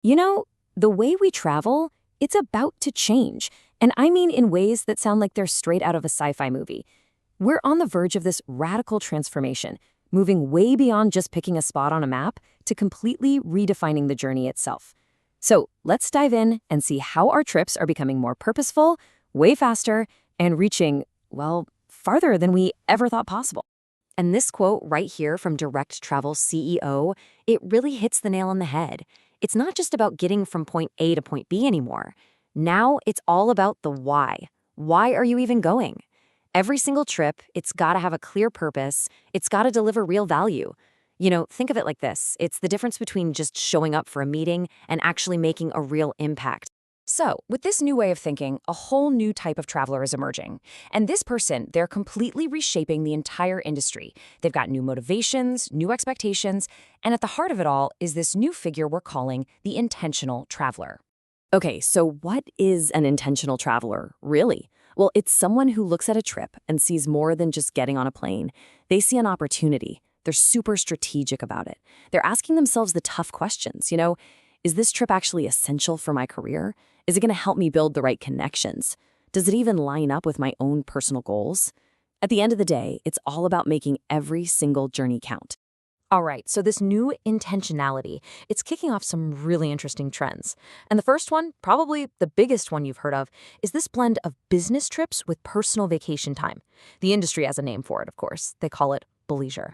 You know, the way we travel, it's about to change. And I mean in ways that sound like they're straight out of a sci-fi movie. We're on the verge of this radical transformation, moving way beyond just picking a spot on a map to completely redefining the journey itself. So let's dive in and see how our trips are becoming more purposeful, way faster, and reaching, well, farther than we ever thought possible. And this quote right here from Direct Travel CEO, it really hits the nail on the head. It's not just about getting from point A to point B anymore. Now it's all about the why. Why are you even going? Every single trip, it's got to have a clear purpose. It's got to deliver real value. Think of it like this. It's the difference between just showing up for a meeting and actually making a real impact. So, with this new way of thinking, a whole new type of traveler is emerging. And this person, they're completely reshaping the entire industry. They've got new motivations, new expectations, and at the heart of it all is this new figure we're calling the intentional traveler. Okay, so what is an intentional traveler, really? Well, it's someone who looks at a trip and sees more than just getting on a plane. They see an opportunity. They're super strategic about it. They're asking themselves the tough questions, is this trip actually essential for my career? Is it going to help me build the right connections? Does it even line up with my own personal goals? At the end of the day, it's all about making every single journey count. All right, so this new intentionality, it's kicking off some really interesting trends. And the first one, probably the biggest one you've heard of, is this blend of business trips with personal vacation time. The industry has a name for it, of course. They call it bleisure.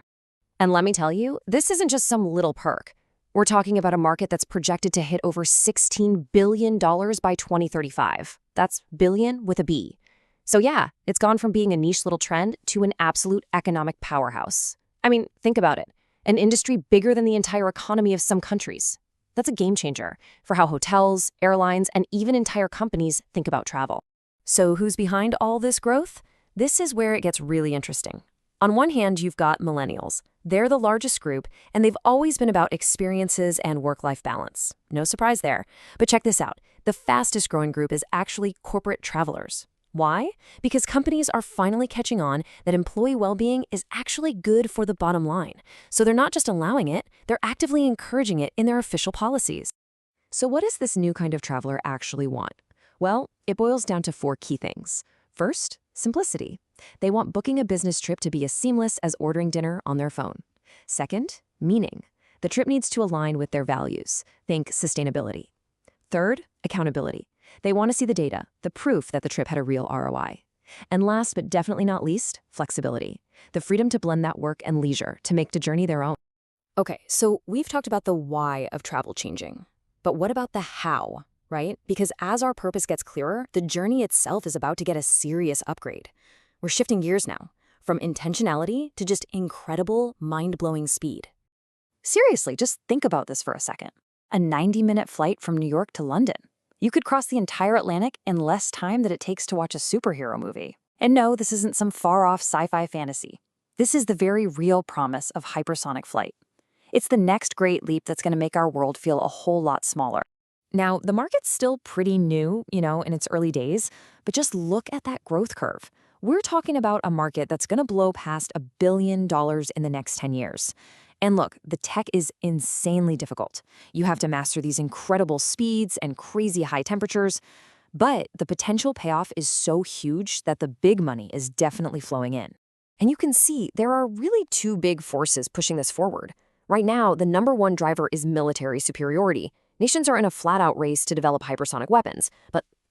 And let me tell you, this isn't just some little perk. We're talking about a market that's projected to hit over $16 billion by 2035. That's billion with a B. So yeah, it's gone from being a niche little trend to an absolute economic powerhouse. I mean, think about it. An industry bigger than the entire economy of some countries. That's a game changer for how hotels, airlines, and even entire companies think about travel. So who's behind all this growth? This is where it gets really interesting. On one hand, you've got millennials. They're the largest group, and they've always been about experiences and work-life balance. No surprise there. But check this out. The fastest growing group is actually corporate travelers. Why? Because companies are finally catching on that employee well-being is actually good for the bottom line. So they're not just allowing it, they're actively encouraging it in their official policies. So what does this new kind of traveler actually want? Well, it boils down to 4 key things. First, simplicity. They want booking a business trip to be as seamless as ordering dinner on their phone. Second, meaning. The trip needs to align with their values. Think sustainability. Third, accountability. They want to see the data, the proof that the trip had a real ROI. And last but definitely not least, flexibility. The freedom to blend that work and leisure to make the journey their own. Okay, so we've talked about the why of travel changing. But what about the how, right? Because as our purpose gets clearer, the journey itself is about to get a serious upgrade. We're shifting gears now, from intentionality to just incredible, mind-blowing speed. Seriously, just think about this for a second. A 90-minute flight from New York to London. You could cross the entire Atlantic in less time than it takes to watch a superhero movie. And no, this isn't some far-off sci-fi fantasy. This is the very real promise of hypersonic flight. It's the next great leap that's going to make our world feel a whole lot smaller. Now, the market's still pretty new, in its early days, but just look at that growth curve. We're talking about a market that's going to blow past $1 billion in the next 10 years. And look, the tech is insanely difficult. You have to master these incredible speeds and crazy high temperatures, but the potential payoff is so huge that the big money is definitely flowing in. And you can see there are really 2 big forces pushing this forward. Right now, the number one driver is military superiority. Nations are in a flat-out race to develop hypersonic weapons.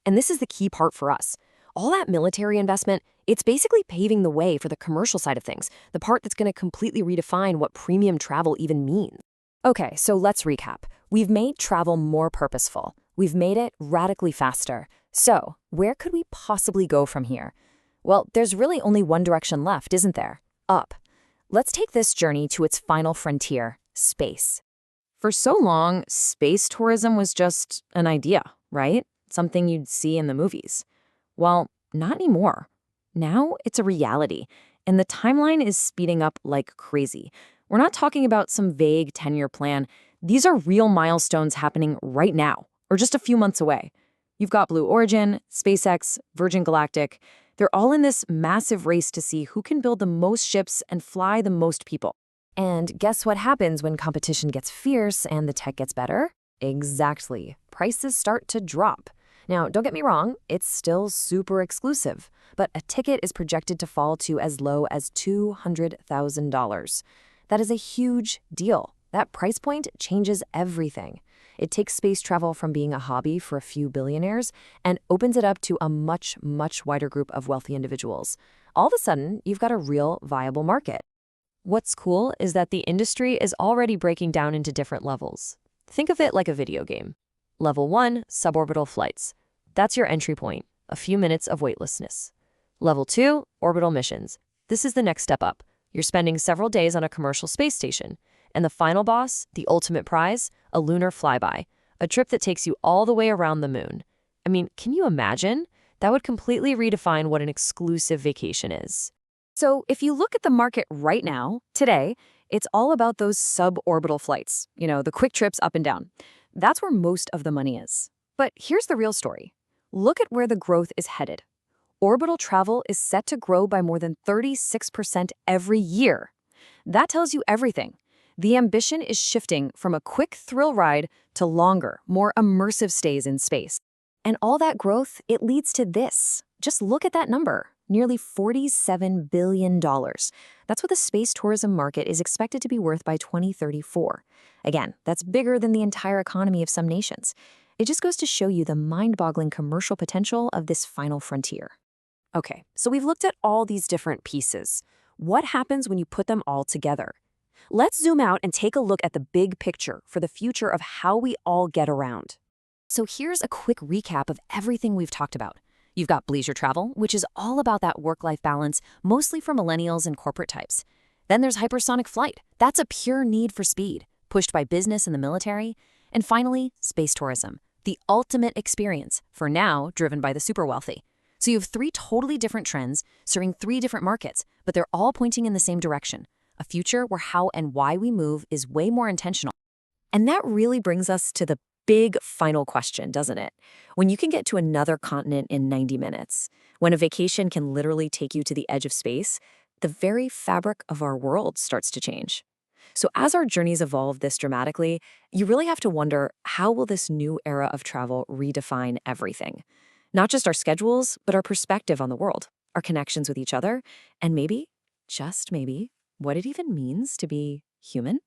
And this is the key part for us. All that military investment, it's basically paving the way for the commercial side of things, the part that's going to completely redefine what premium travel even means. Okay, so let's recap. We've made travel more purposeful. We've made it radically faster. So, where could we possibly go from here? Well, there's really only one direction left, isn't there? Up. Let's take this journey to its final frontier, space. For so long, space tourism was just an idea, right? Something you'd see in the movies. Well, not anymore. Now it's a reality, and the timeline is speeding up like crazy. We're not talking about some vague 10-year plan. These are real milestones happening right now, or just a few months away. You've got Blue Origin, SpaceX, Virgin Galactic. They're all in this massive race to see who can build the most ships and fly the most people. And guess what happens when competition gets fierce and the tech gets better? Exactly. Prices start to drop. Now, don't get me wrong, it's still super exclusive, but a ticket is projected to fall to as low as $200,000. That is a huge deal. That price point changes everything. It takes space travel from being a hobby for a few billionaires and opens it up to a much, much wider group of wealthy individuals. All of a sudden, you've got a real, viable market. What's cool is that the industry is already breaking down into different levels. Think of it like a video game. Level 1, suborbital flights. That's your entry point, a few minutes of weightlessness. Level 2, orbital missions. This is the next step up. You're spending several days on a commercial space station. And the final boss, the ultimate prize, a lunar flyby, a trip that takes you all the way around the moon. I mean, can you imagine? That would completely redefine what an exclusive vacation is. So if you look at the market right now, today, it's all about those suborbital flights, the quick trips up and down. That's where most of the money is. But here's the real story. Look at where the growth is headed. Orbital travel is set to grow by more than 36% every year. That tells you everything. The ambition is shifting from a quick thrill ride to longer, more immersive stays in space. And all that growth, it leads to this. Just look at that number. Nearly $47 billion. That's what the space tourism market is expected to be worth by 2034. Again, that's bigger than the entire economy of some nations. It just goes to show you the mind-boggling commercial potential of this final frontier. Okay, so we've looked at all these different pieces. What happens when you put them all together? Let's zoom out and take a look at the big picture for the future of how we all get around. So here's a quick recap of everything we've talked about. You've got leisure travel, which is all about that work-life balance, mostly for millennials and corporate types. Then there's hypersonic flight. That's a pure need for speed, pushed by business and the military. And finally, space tourism, the ultimate experience, for now driven by the super wealthy. So you have three totally different trends serving three different markets, but they're all pointing in the same direction, a future where how and why we move is way more intentional. And that really brings us to the big final question, doesn't it? When you can get to another continent in 90 minutes, when a vacation can literally take you to the edge of space, the very fabric of our world starts to change. So as our journeys evolve this dramatically, you really have to wonder, how will this new era of travel redefine everything? Not just our schedules, but our perspective on the world, our connections with each other, and maybe, just maybe, what it even means to be human?